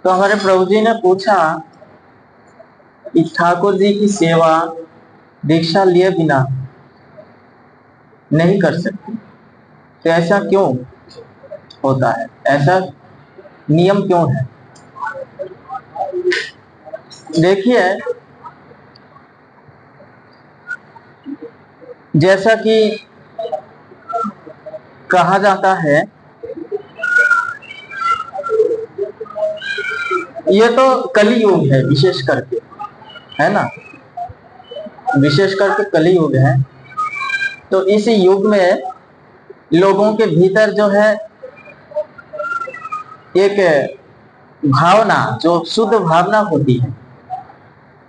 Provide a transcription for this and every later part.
तो हमारे प्रभु जी ने पूछा कि ठाकुर जी की सेवा दीक्षा लिए बिना नहीं कर सकते, तो ऐसा क्यों होता है, ऐसा नियम क्यों है? देखिए, जैसा कि कहा जाता है, ये तो कली युग है विशेष करके, है ना, विशेष करके कली युग है। तो इस युग में लोगों के भीतर जो है एक भावना, जो शुद्ध भावना होती है,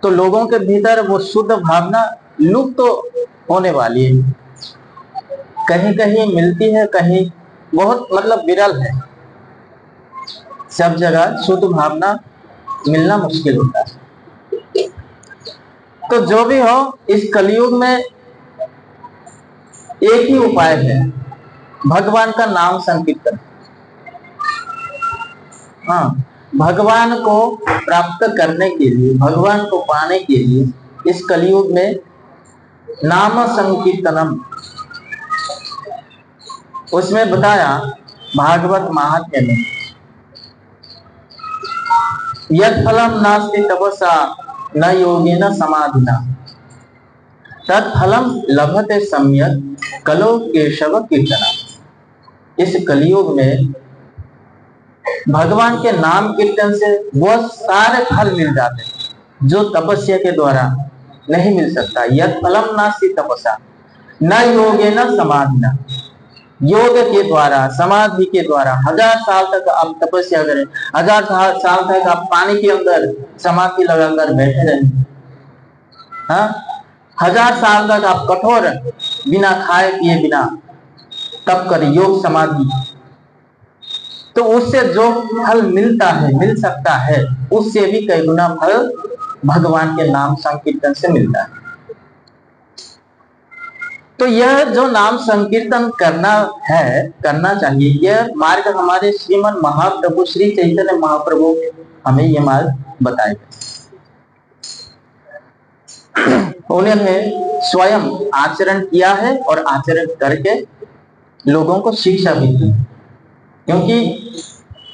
तो लोगों के भीतर वो शुद्ध भावना लुप्त तो होने वाली है। कहीं कहीं मिलती है, कहीं बहुत मतलब विरल है। सब जगह शुद्ध भावना मिलना मुश्किल होता है। तो जो भी हो, इस कलयुग में एक ही उपाय है, भगवान का नाम संकीर्तन। हाँ, भगवान को प्राप्त करने के लिए, भगवान को पाने के लिए इस कलयुग में नाम संकीर्तनम, उसमें बताया भागवत महात्म्य में, यद फलम नास्ति तपसा न योगेन समाधिना तत्फलम लभते सम्यक कलो केशव कीर्तना। इस कलयुग में भगवान के नाम कीर्तन से वो सारे फल मिल जाते हैं जो तपस्या के द्वारा नहीं मिल सकता। यद फलम नास्ति तपसा न योगेन समाधिना, योग के द्वारा, समाधि के द्वारा 1000 साल तक आप तपस्या करें, 1000 साल तक आप पानी के अंदर समाधि लगाकर बैठे रहें, हाँ, 1000 साल तक आप कठोर बिना खाए पिए बिना तप करें, योग समाधि, तो उससे जो फल मिलता है, मिल सकता है, उससे भी कई गुना फल भगवान के नाम संकीर्तन से मिलता है। तो यह जो नाम संकीर्तन करना है, करना चाहिए, यह मार्ग हमारे श्रीमन महाप्रभु श्री चैतन्य महाप्रभु हमें यह मार्ग बताए। उन्होंने स्वयं आचरण किया है और आचरण करके लोगों को शिक्षा भी दी। क्योंकि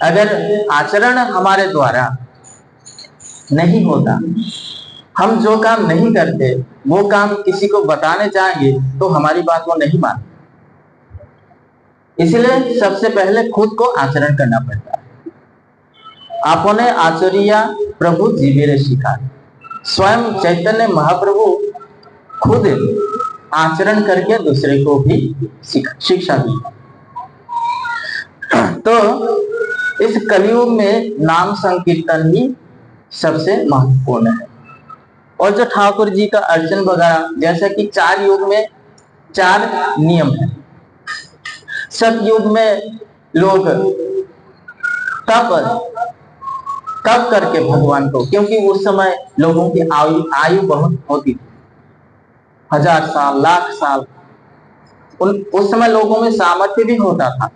अगर आचरण हमारे द्वारा नहीं होता, हम जो काम नहीं करते वो काम किसी को बताने जाएंगे तो हमारी बात वो नहीं मानते। इसलिए सबसे पहले खुद को आचरण करना पड़ता है। आपने आचर्या प्रभु जीवेरे सिखा, स्वयं चैतन्य महाप्रभु खुद आचरण करके दूसरे को भी शिक्षा दी। तो इस कलयुग में नाम संकीर्तन ही सबसे महत्वपूर्ण है। और जो ठाकुर जी का अर्चन वगैरह, जैसा कि 4 युग में 4 नियम है। सतयुग में लोग तप करके भगवान को, क्योंकि उस समय लोगों की आयु बहुत होती थी, 1000 साल, लाख साल, उस समय लोगों में सामर्थ्य भी होता था।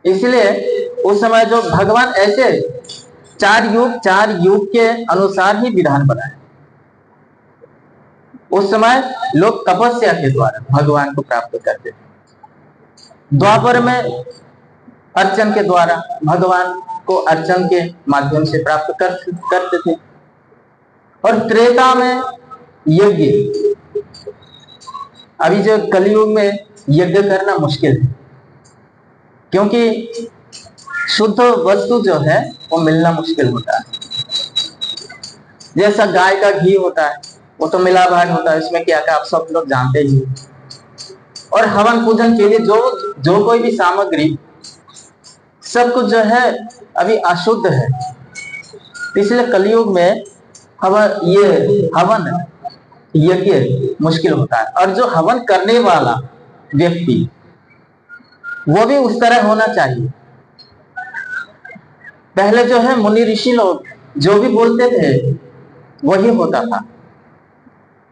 इसलिए उस समय जो भगवान ऐसे 4 युग के अनुसार ही विधान बनाए। उस समय लोग तपस्या के द्वारा भगवान को प्राप्त करते थे। द्वापर में अर्चन के द्वारा भगवान को अर्चन के माध्यम से प्राप्त करते थे। और त्रेता में यज्ञ, अभी जो कलयुग में यज्ञ करना मुश्किल है, क्योंकि शुद्ध वस्तु जो है वो मिलना मुश्किल होता है। जैसा गाय का घी होता है वो तो मिलावट होता है, इसमें क्या क्या आप सब लोग जानते ही। और हवन पूजन के लिए जो कोई भी सामग्री, सब कुछ जो है अभी अशुद्ध है। इसलिए कलयुग में हवन यज्ञ मुश्किल होता है। और जो हवन करने वाला व्यक्ति वो भी उस तरह होना चाहिए। पहले जो है मुनि ऋषि लोग जो भी बोलते थे वही होता था,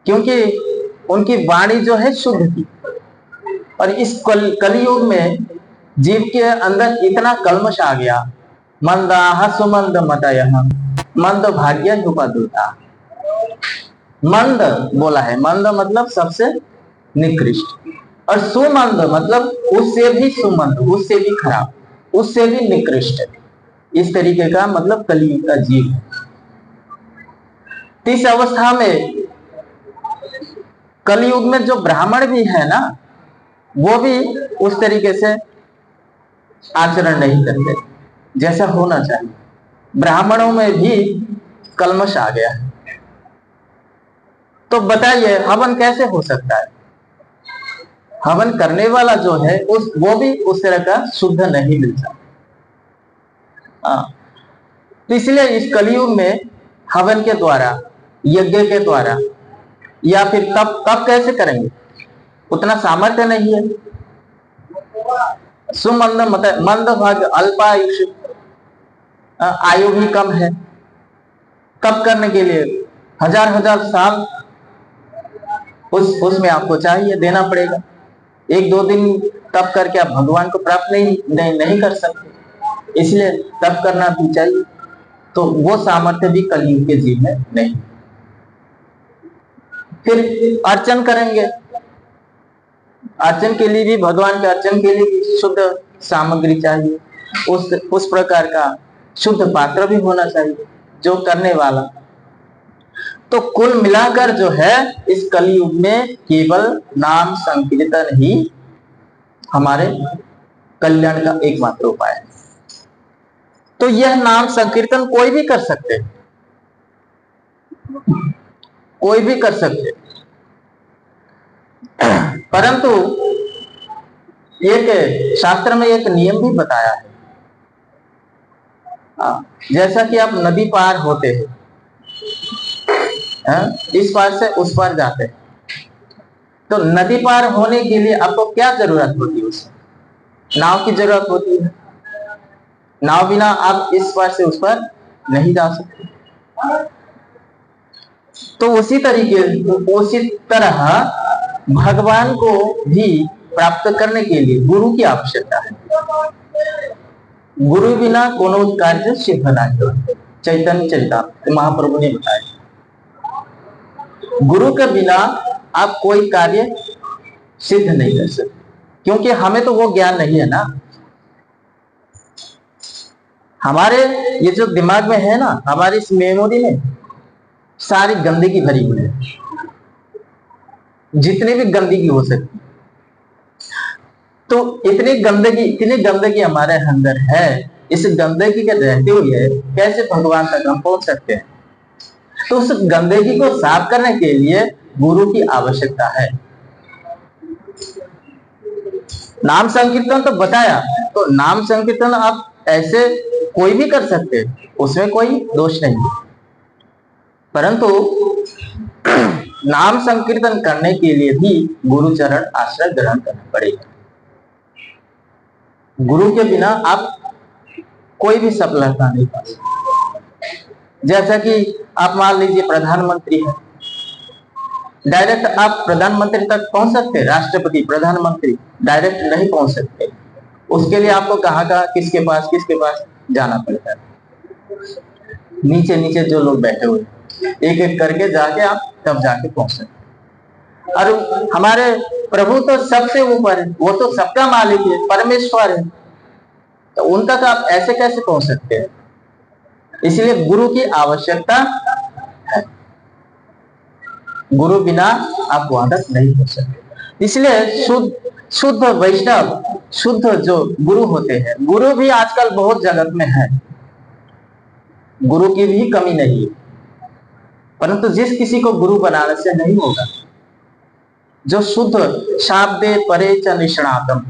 क्योंकि उनकी वाणी जो है शुद्ध थी। और इस कलयुग में जीव के अंदर इतना कल्मश आ गया, मंदाह सुमंद मतयः मंद भाग्य उपदुता। मंद बोला है, मंद मतलब सबसे निकृष्ट, और सुमंद मतलब उससे भी सुमंद, उससे भी खराब, उससे भी निकृष्ट, इस तरीके का मतलब कलयुग का जीव है। इस अवस्था में कलयुग में जो ब्राह्मण भी है ना, वो भी उस तरीके से आचरण नहीं करते जैसा होना चाहिए। ब्राह्मणों में भी कल्मश आ गया है। तो बताइए हवन कैसे हो सकता है? हवन करने वाला जो है वो भी उस तरह का शुद्ध नहीं मिलता। तो इसलिए इस कलयुग में हवन के द्वारा, यज्ञ के द्वारा, या फिर तप कैसे करेंगे? उतना सामर्थ्य नहीं है। सुमंद मंद भाग, अल्पायुष, आयु भी कम है। तप करने के लिए हजार हजार साल उसमें आपको चाहिए, देना पड़ेगा। एक दो दिन तप करके आप भगवान को प्राप्त नहीं कर सकते, इसलिए तप करना भी चाहिए। तो वो सामर्थ्य भी कलयुग के जीव में नहीं। फिर अर्चन करेंगे, अर्चन के लिए भी, भगवान के अर्चन के लिए भी शुद्ध सामग्री चाहिए, उस प्रकार का शुद्ध पात्र भी होना चाहिए जो करने वाला। तो कुल मिलाकर जो है इस कलयुग में केवल नाम संकीर्तन ही हमारे कल्याण का एकमात्र उपाय है। तो यह नाम संकीर्तन कोई भी कर सकते, कोई भी कर सकते, परंतु एक शास्त्र में एक नियम भी बताया है। जैसा कि आप नदी पार होते हैं, इस पार से उस पार जाते हैं, तो नदी पार होने के लिए आपको क्या जरूरत होती है? उसमें नाव की जरूरत होती है। नाव बिना आप इस पार से उस पार नहीं जा सकते। तो उसी तरह भगवान को भी प्राप्त करने के लिए गुरु की आवश्यकता है। गुरु बिना कोनो कार्य सिद्ध नहीं होता। चैतन्य चरितामृत महाप्रभु ने बताया, गुरु के बिना आप कोई कार्य सिद्ध नहीं कर सकते, क्योंकि हमें तो वो ज्ञान नहीं है ना। हमारे ये जो दिमाग में है ना, हमारी इस मेमोरी में सारी गंदगी भरी हुई है, जितनी भी गंदगी हो सकती। तो इतनी गंदगी हमारे अंदर है, इस गंदगी के रहते हुए कैसे भगवान तक हम पहुंच सकते हैं? तो उस गंदगी को साफ करने के लिए गुरु की आवश्यकता है। नाम संकीर्तन तो बताया, तो नाम संकीर्तन आप ऐसे कोई भी कर सकते हैं, उसमें कोई दोष नहीं, परंतु नाम संकीर्तन करने के लिए भी गुरु चरण आश्रय ग्रहण करना पड़ेगा। गुरु के बिना आप कोई भी सफलता नहीं पा सकते। जैसा कि आप मान लीजिए प्रधानमंत्री है, डायरेक्ट आप प्रधानमंत्री तक पहुंच सकते, राष्ट्रपति, प्रधानमंत्री डायरेक्ट नहीं पहुंच सकते। उसके लिए आपको कहाँ किसके पास जाना पड़ता है। नीचे नीचे जो लोग बैठे हुए, एक एक करके जाके आप तब जाके पहुंच सकते। और हमारे प्रभु तो सबसे ऊपर है, वो तो सबका मालिक है, परमेश्वर है, तो उन तक आप ऐसे कैसे पहुंच सकते हैं? इसलिए गुरु की आवश्यकता है, गुरु बिना आप वहां तक नहीं पहुंच सकते। इसलिए शुद्ध वैष्णव, शुद्ध जो गुरु होते हैं, गुरु भी आजकल बहुत जगत में है, गुरु की भी कमी नहीं है, परंतु जिस किसी को गुरु बनाने से नहीं होगा, जो शुद्ध शाब्दे परे च निष्णातम,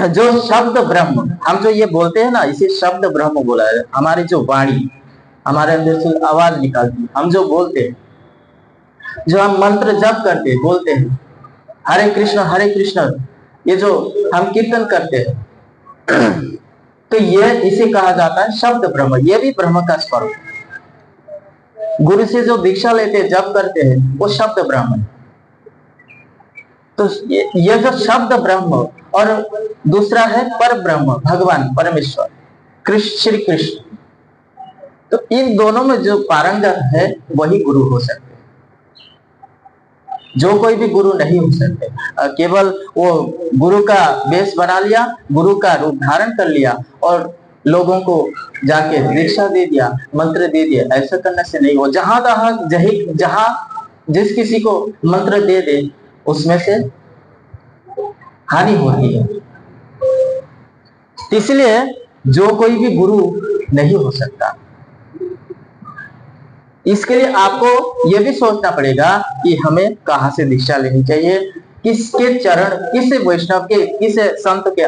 जो शब्द ब्रह्म, हम जो ये बोलते हैं ना, इसे शब्द ब्रह्म बोला है। हमारी जो वाणी, हमारे अंदर से आवाज निकालती है, हम जो बोलते हैं, जो हम मंत्र जप करते बोलते हैं, हरे कृष्ण, ये जो हम कीर्तन करते हैं, तो ये इसे कहा जाता है शब्द ब्रह्म। ये भी ब्रह्म का स्वरूप। गुरु से जो दीक्षा लेते हैं, जप करते हैं, वो शब्द ब्रह्म है। तो ये जो शब्द ब्रह्म और दूसरा है पर ब्रह्म, भगवान परमेश्वर, कृष्ण, श्री कृष्ण। तो इन दोनों में जो पारंगत है वही गुरु हो सकते, जो कोई भी गुरु नहीं हो सकते। केवल वो गुरु का वेश बना लिया, गुरु का रूप धारण कर लिया और लोगों को जाके दीक्षा दे दिया, मंत्र दे दिया, ऐसा करने से नहीं हो। जहां जिस किसी को मंत्र दे दे उसमें से हानि होती है। इसलिए जो कोई भी गुरु नहीं हो सकता। इसके लिए आपको यह भी सोचना पड़ेगा कि हमें कहां से दीक्षा लेनी चाहिए, किसके चरण, किस वैष्णव के, किस संत के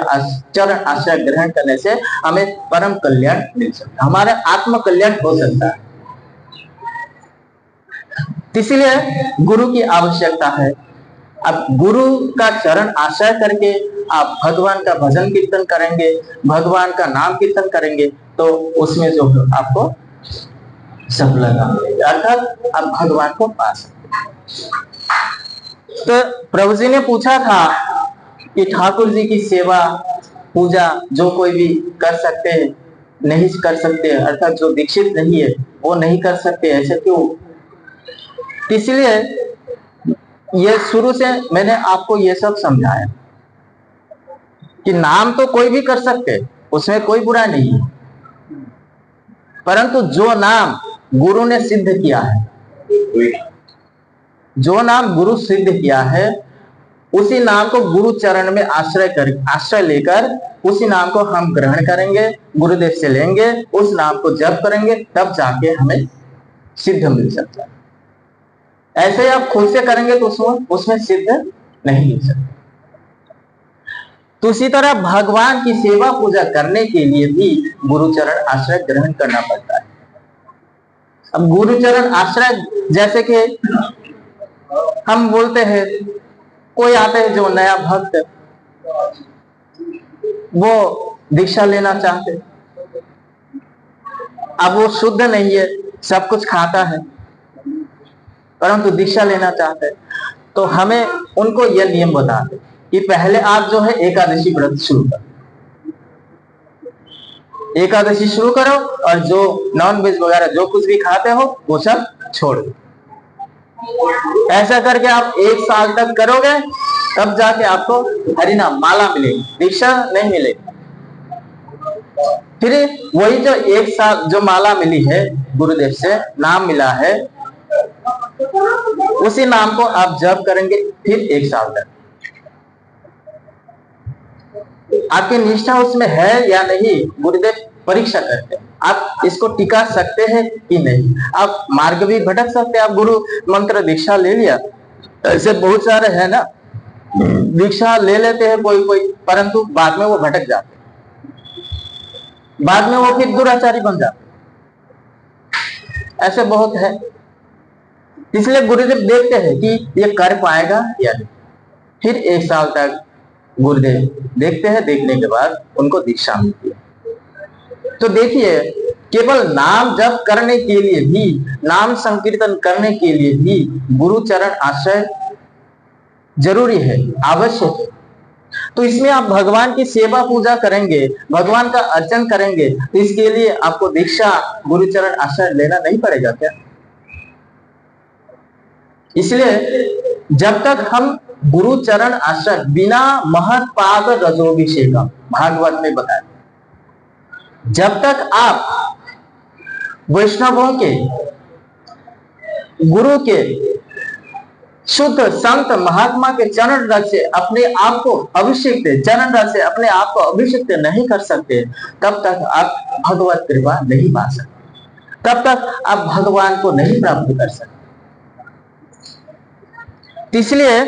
चरण आश्रय ग्रहण करने से हमें परम कल्याण मिल सकता है, हमारा आत्म कल्याण हो सकता है। इसलिए गुरु की आवश्यकता है। अब गुरु का चरण आश्रय करके आप भगवान का भजन कीर्तन करेंगे, भगवान का नाम कीर्तन करेंगे, तो उसमें जो आपको सफलता मिलेगी, अर्थात आप भगवान को पा सकते। तो प्रभु जी ने पूछा था कि ठाकुर जी की सेवा पूजा जो कोई भी कर सकते हैं, नहीं कर सकते, अर्थात जो दीक्षित नहीं है वो नहीं कर सकते, ऐसे क्यों? इसलिए ये शुरू से मैंने आपको ये सब समझाया कि नाम तो कोई भी कर सकते, उसमें कोई बुरा नहीं है, परंतु जो नाम गुरु ने सिद्ध किया है, जो नाम गुरु सिद्ध किया है, उसी नाम को गुरु चरण में आश्रय लेकर उसी नाम को हम ग्रहण करेंगे, गुरुदेव से लेंगे, उस नाम को जप करेंगे, तब जाके हमें सिद्ध मिल सकता है। ऐसे ही आप खुद से करेंगे तो उसमें सिद्ध नहीं मिल सकता। तो उसी तरह भगवान की सेवा पूजा करने के लिए भी गुरुचरण आश्रय ग्रहण करना पड़ता है। अब गुरुचरण आश्रय, जैसे कि हम बोलते हैं, कोई आते हैं जो नया भक्त, वो दीक्षा लेना चाहते, अब वो शुद्ध नहीं है, सब कुछ खाता है, परंतु दीक्षा लेना चाहते हैं, तो हमें उनको यह नियम बताते कि पहले आप जो है एकादशी व्रत शुरू करो, एकादशी शुरू करो और जो नॉन वेज वगैरह जो कुछ भी खाते हो वो सब छोड़ दो। ऐसा करके आप 1 साल तक करोगे, तब जाके आपको हरिनाम माला मिलेगी, दीक्षा नहीं मिलेगी। फिर वही जो 1 साल जो माला मिली है गुरुदेव से, नाम मिला है, उसी नाम को आप जप करेंगे फिर 1 साल तक। आपकी निष्ठा उसमें है या नहीं, गुरुदेव परीक्षा करते हैं, आप इसको टिका सकते हैं कि नहीं। आप मार्ग भी भटक सकते हैं, आप गुरु मंत्र दीक्षा ले लिया, ऐसे बहुत सारे हैं ना, दीक्षा ले लेते हैं कोई, परंतु बाद में वो भटक जाते, बाद में वो फिर दुराचारी बन जाते, ऐसे बहुत है। इसलिए गुरुदेव देखते हैं कि ये कर पाएगा या नहीं, फिर 1 साल तक गुरुदेव देखते हैं, देखने के बाद उनको दीक्षा मिलती है। तो देखिए, केवल नाम जप करने के लिए भी, नाम संकीर्तन करने के लिए भी गुरु चरण आश्रय जरूरी है, आवश्यक है। तो इसमें आप भगवान की सेवा पूजा करेंगे, भगवान का अर्चन करेंगे, तो इसके लिए आपको दीक्षा गुरु चरण आश्रय लेना नहीं पड़ेगा क्या? इसलिए जब तक हम गुरु चरण आश्रय बिना महत पाद रजोभिषेकम, भागवत में बताया, जब तक आप वैष्णवों के, गुरु के, शुद्ध संत महात्मा के चरण रस से अपने आप को अभिषेक, चरण रस से अपने आप को अभिषेक नहीं कर सकते, तब तक आप भगवत कृपा नहीं पा सकते, तब तक आप भगवान को नहीं प्राप्त कर सकते। इसलिए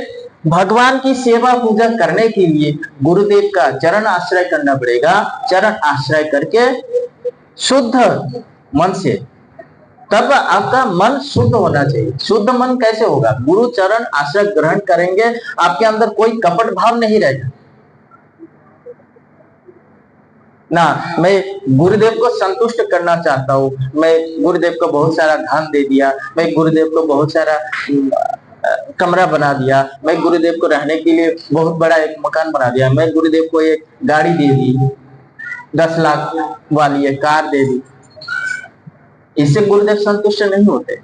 भगवान की सेवा पूजा करने के लिए गुरुदेव का चरण आश्रय करना पड़ेगा। चरण आश्रय करके शुद्ध मन से, तब आपका मन शुद्ध होना चाहिए। शुद्ध मन कैसे होगा? गुरु चरण आश्रय ग्रहण करेंगे, आपके अंदर कोई कपट भाव नहीं रहेगा ना, मैं गुरुदेव को संतुष्ट करना चाहता हूँ, मैं गुरुदेव को बहुत सारा धन दे दिया, मैं गुरुदेव को बहुत सारा कमरा बना दिया, मैं गुरुदेव को रहने के लिए बहुत बड़ा एक मकान बना दिया, मैं गुरुदेव को एक गाड़ी दे दी, 10 लाख वाली एक कार दे दी, इससे गुरुदेव संतुष्ट नहीं होते।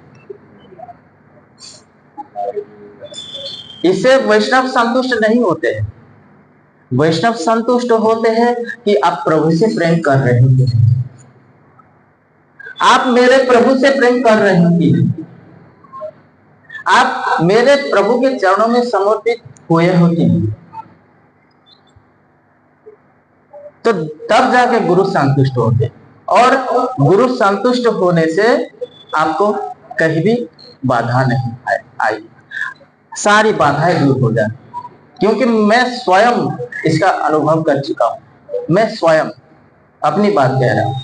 इससे वैष्णव संतुष्ट नहीं होते हैं। वैष्णव संतुष्ट होते हैं कि आप प्रभु से प्रेम कर रहे हो कि नहीं, आप मेरे प्रभु से प्रेम कर रहे हो कि नहीं, आप मेरे प्रभु के चरणों में समर्पित हुए हो कि नहीं, तो तब जाके गुरु संतुष्ट होते। और गुरु संतुष्ट होने से आपको कहीं भी बाधा नहीं आई, सारी बाधाएं दूर हो जाए, क्योंकि मैं स्वयं इसका अनुभव कर चुका हूं। मैं स्वयं अपनी बात कह रहा हूं।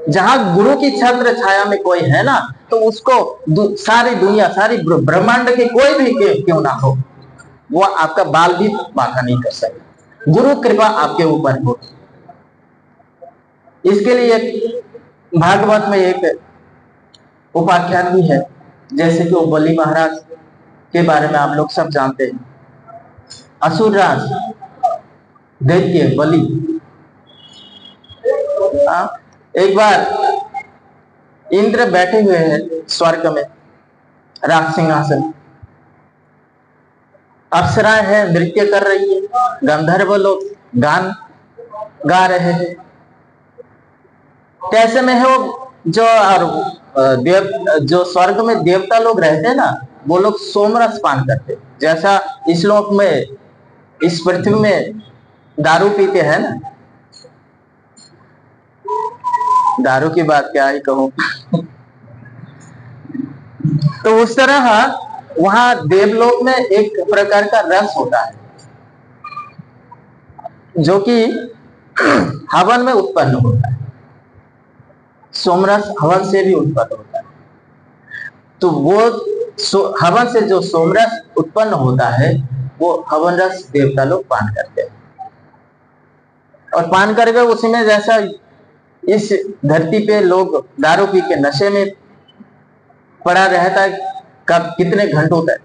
जहां गुरु की छत्र छाया में कोई है ना, तो उसको सारी दुनिया, सारी ब्रह्मांड के कोई भी क्यों ना हो, वो आपका बाल भी बांका नहीं कर सकता। गुरु कृपा आपके ऊपर हो। इसके लिए भागवत में एक उपाख्यान भी है, जैसे कि वो बलि महाराज के बारे में आप लोग सब जानते हैं। असुरराज दैत्य बलि, एक बार इंद्र बैठे हुए हैं स्वर्ग में राज सिंहासन, अप्सराएं हैं नृत्य कर रही है, गंधर्व लोग गान गा रहे हैं। कैसे में है वो जो स्वर्ग में देवता लोग रहते हैं ना, वो लोग सोमरस पान करते, जैसा इस लोक में, इस पृथ्वी में दारू पीते हैं ना, दारू की बात क्या ही कहूं। तो उस तरह वहां देवलोक में एक प्रकार का रस होता है जो कि हवन में उत्पन्न होता है। सोमरस हवन से भी उत्पन्न होता है। तो वो हवन से जो सोमरस उत्पन्न होता है, वो हवन रस देवता लोग पान करते हैं। और पान करके उसी में, जैसा इस धरती पे लोग दारू पी के नशे में पड़ा रहता है कब कितने घंटों तक,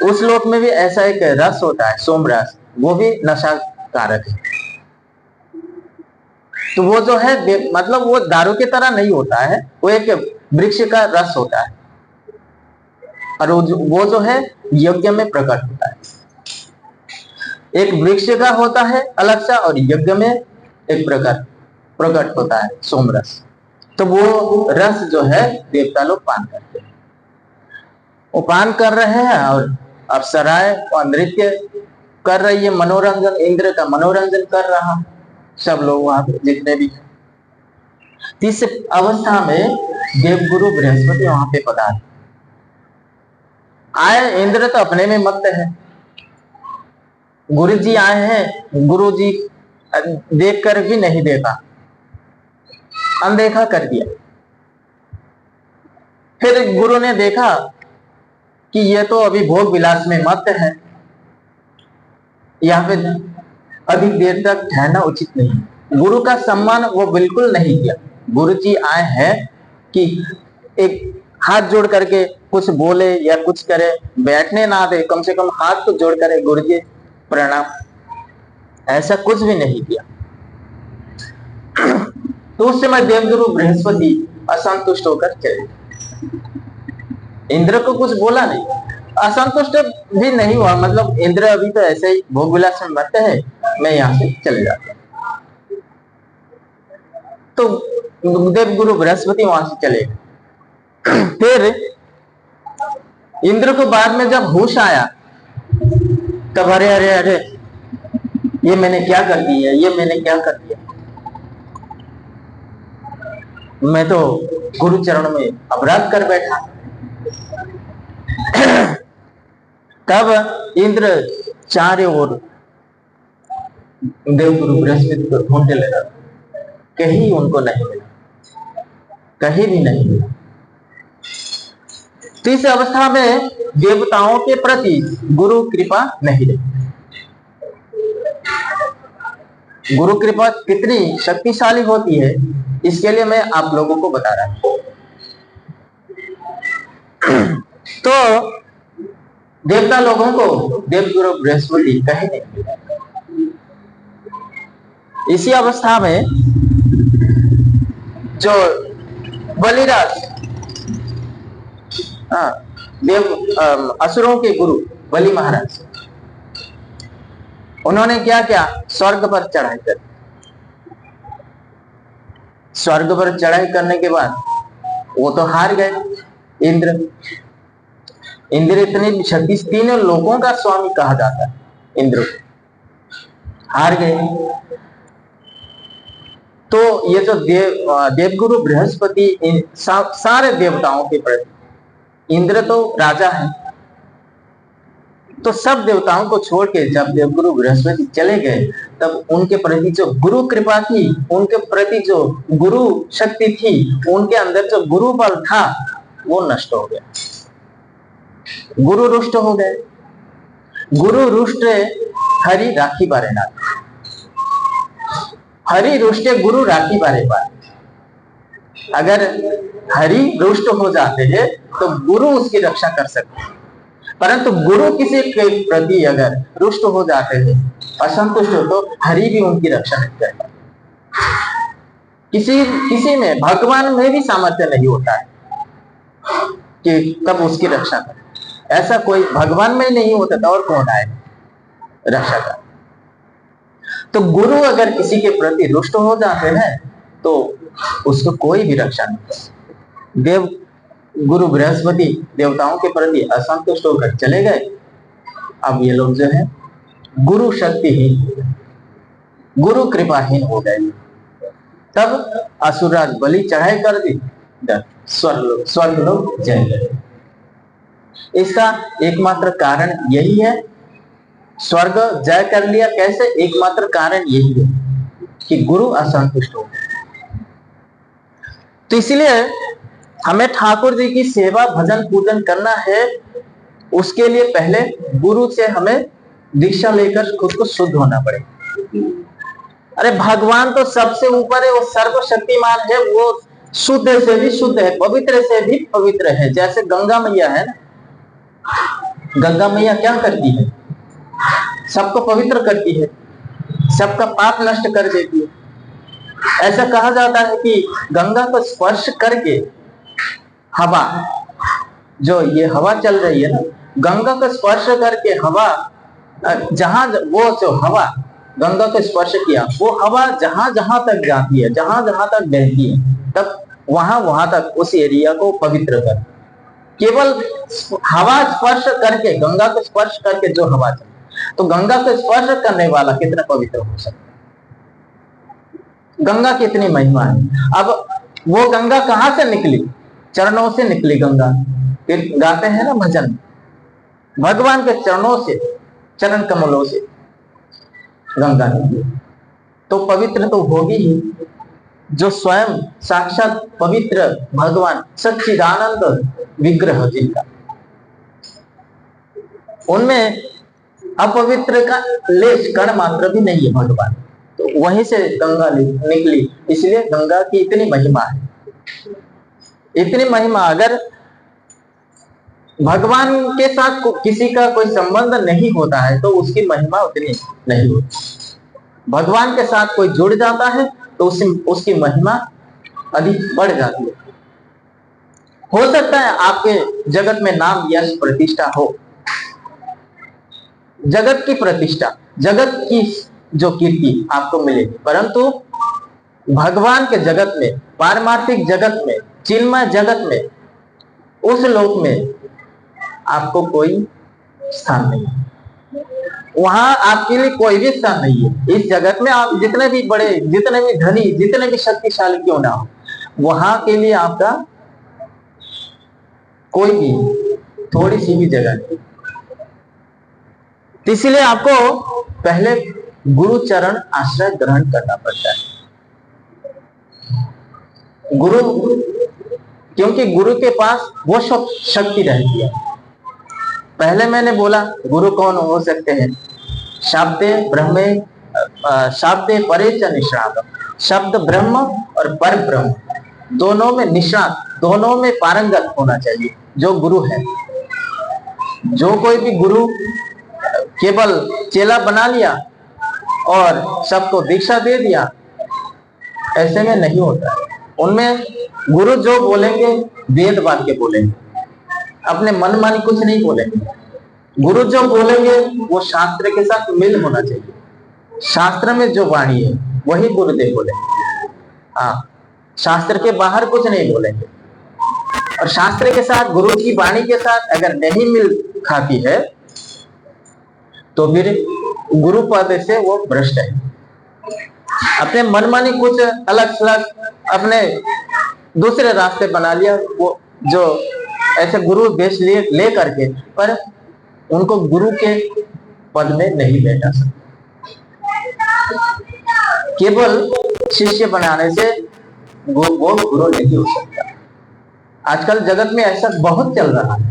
उस लोक में भी ऐसा एक रस होता है सोमरस, वो भी नशा कारक है। तो वो जो है मतलब वो दारू की तरह नहीं होता है, वो एक वृक्ष का रस होता है, और वो जो है यज्ञ में प्रकट होता है। एक वृक्ष का होता है अलग सा, और यज्ञ में एक प्रकट होता है सोमरस। तो वो रस जो है देवता लोग पान करते हैं। वो पान कर रहे हैं और अप्सराएं और नृत्य कर रही है, मनोरंजन, इंद्र का मनोरंजन कर रहा सब लोग वहां पे जितने भी हैं। इस अवस्था में देवगुरु बृहस्पति वहां पे पधारे। आए, इंद्र तो अपने में मस्त है, गुरु जी आए हैं, गुरु जी देख कर भी नहीं देखा, अनदेखा कर दिया। फिर गुरु ने देखा कि ये तो अभी भोग विलास में मस्त है, यहाँ पे अधिक देर तक ठहरना उचित नहीं। गुरु का सम्मान वो बिल्कुल नहीं किया। गुरु जी आए हैं कि एक हाथ जोड़ करके कुछ बोले या कुछ करे, बैठने ना दे, कम से कम हाथ तो जोड़ करे, गुरु जी प्रणाम, ऐसा कुछ भी नहीं किया। तो उस समय देवगुरु बृहस्पति असंतुष्ट होकर चले। इंद्र को कुछ बोला नहीं, असंतुष्ट भी नहीं हुआ, मतलब इंद्र अभी तो ऐसे ही भोग विलास में मरते हैं, मैं यहां से चले जाता हूं। तो देवगुरु बृहस्पति वहां से चले। फिर इंद्र को बाद में जब होश आया, तब अरे अरे अरे, ये मैंने क्या कर दिया, ये मैंने क्या कर दिया, मैं तो गुरु चरण में अपराध कर बैठा। तब इंद्र चारों ओर देवगुरु बृहस्पति को ढूंढने लगा, कहीं उनको नहीं मिला, कहीं भी नहीं मिला। तो इस अवस्था में देवताओं के प्रति गुरु कृपा नहीं रही। गुरु कृपा कितनी शक्तिशाली होती है, इसके लिए मैं आप लोगों को बता रहा हूं। तो देवता लोगों को देवगुरु बृहस्पति कहीं नहीं मिला। इसी अवस्था में जो बलिराज असुरों के गुरु बलि महाराज, उन्होंने क्या किया, स्वर्ग पर चढ़ाई कर। स्वर्ग पर चढ़ाई करने के बाद वो तो हार गए। इंद्र इतनी शक्ति, तीनों लोगों का स्वामी कहा जाता है इंद्र, हार गए। तो ये जो देवगुरु बृहस्पति सारे देवताओं के प्रति, इंद्र तो राजा है, तो सब देवताओं को छोड़ के जब देवगुरु बृहस्पति चले गए, तब उनके प्रति जो गुरु कृपा थी, उनके प्रति जो गुरु शक्ति थी, उनके अंदर जो गुरु बल था, वो नष्ट हो गया। गुरु रुष्ट हो गए। गुरु रुष्ट हरि राखी बारे नाथ, हरि रुष्ट गुरु राखी बारे बारे। अगर हरि रुष्ट हो जाते हैं तो गुरु उसकी रक्षा कर सकते हैं, परंतु गुरु किसी के प्रति अगर रुष्ट हो जाते हैं, असंतुष्ट हो, तो हरि भी उनकी रक्षा नहीं करता। किसी में, भगवान में भी सामर्थ्य नहीं होता है कि कब उसकी रक्षा करे। ऐसा कोई भगवान में नहीं होता था, और कौन आए रक्षा कर। तो गुरु अगर किसी के प्रति रुष्ट हो जाते हैं तो उसको कोई भी रक्षा नहीं कर। देव गुरु बृहस्पति देवताओं के प्रति असंतुष्ट होकर चले गए। अब ये लोग जो है गुरु शक्तिहीन, गुरु कृपाहीन हो गए। तब असुरराज बलि चढ़ाई कर दी, स्वर्ग लोग जय गए। इसका एकमात्र कारण यही है, स्वर्ग जय कर लिया कैसे, एकमात्र कारण यही है कि गुरु असंतुष्ट हो गए। तो इसलिए हमें ठाकुर जी की सेवा भजन पूजन करना है, उसके लिए पहले गुरु से हमें दीक्षा लेकर खुद को शुद्ध होना पड़ेगा। अरे भगवान तो सबसे ऊपर है, वो सर्वशक्तिमान है, वो शुद्ध से भी शुद्ध है, पवित्र से भी पवित्र है। जैसे गंगा मैया है ना, गंगा मैया क्या करती है, सबको पवित्र करती है, सबका पाप नष्ट कर देती है। ऐसा कहा जाता है कि गंगा को स्पर्श करके हवा, जो ये हवा चल रही है ना, गंगा को स्पर्श करके हवा, जहां वो जो हवा गंगा को स्पर्श किया, वो हवा जहां जहां तक जाती है, जहां जहां तक बहती है, तब वहां तक उस एरिया को पवित्र कर। केवल हवा स्पर्श करके, गंगा को स्पर्श करके जो हवा चले, तो गंगा को स्पर्श करने वाला कितना पवित्र हो सकता है। गंगा की इतनी महिमा है। अब वो गंगा कहां से निकली, चरणों से निकली गंगा। फिर गाते हैं ना भजन, भगवान के चरणों से, चरण कमलों से गंगा निकली, तो पवित्र तो होगी ही। जो स्वयं साक्षात पवित्र भगवान सच्चिदानंद विग्रह जिनका, उनमें अपवित्र का लेश कण मात्र भी नहीं है भगवान, तो वहीं से गंगा निकली। इसलिए गंगा की इतनी महिमा है, इतनी महिमा। अगर भगवान के साथ किसी का कोई संबंध नहीं होता है तो उसकी महिमा उतनी नहीं होती। भगवान के साथ कोई जुड़ जाता है तो उसकी महिमा अधिक बढ़ जाती है। हो सकता है आपके जगत में नाम यश प्रतिष्ठा हो, जगत की प्रतिष्ठा, जगत की जो कीर्ति आपको मिलेगी, परंतु भगवान के जगत में, पारमार्थिक जगत में, चिन्मय जगत में, उस लोक में आपको कोई स्थान नहीं है। वहां आपके लिए कोई भी स्थान नहीं है। इस जगत में आप जितने भी बड़े, जितने भी धनी, जितने भी शक्तिशाली क्यों ना हो, वहां के लिए आपका कोई भी थोड़ी सी भी जगह नहीं। इसलिए आपको पहले गुरु चरण आश्रय ग्रहण करना पड़ता है। गुरु, क्योंकि गुरु के पास वो सब शक्ति रहती है। पहले मैंने बोला गुरु कौन हो सकते हैं, शाब्दे ब्रह्मे, शाब्दे परे च निष्णात, शब्द ब्रह्म और पर ब्रह्म दोनों में निष्णात, दोनों में पारंगत होना चाहिए जो गुरु है। जो कोई भी गुरु केवल चेला बना लिया और सबको दीक्षा दे दिया, ऐसे में नहीं होता। उनमें गुरु जो बोलेंगे वेद वाक्य बोलेंगे, अपने मन मानी कुछ नहीं बोलेंगे। गुरु जो बोलेंगे वो शास्त्र के साथ मिल होना चाहिए। शास्त्र में जो वाणी है वही गुरुदेव बोलेंगे। हाँ, शास्त्र के बाहर कुछ नहीं बोलेंगे। और शास्त्र के साथ, गुरु की वाणी के साथ अगर नहीं मिल खाती है तो फिर गुरु पद से वो भ्रष्ट है। अपने मनमानी कुछ अलग अलग अपने दूसरे रास्ते बना लिया, वो जो ऐसे गुरु वेश ले करके, पर उनको गुरु के पद में नहीं बैठा सकता। केवल शिष्य बनाने से वो गुरु नहीं हो सकता। आजकल जगत में ऐसा बहुत चल रहा है।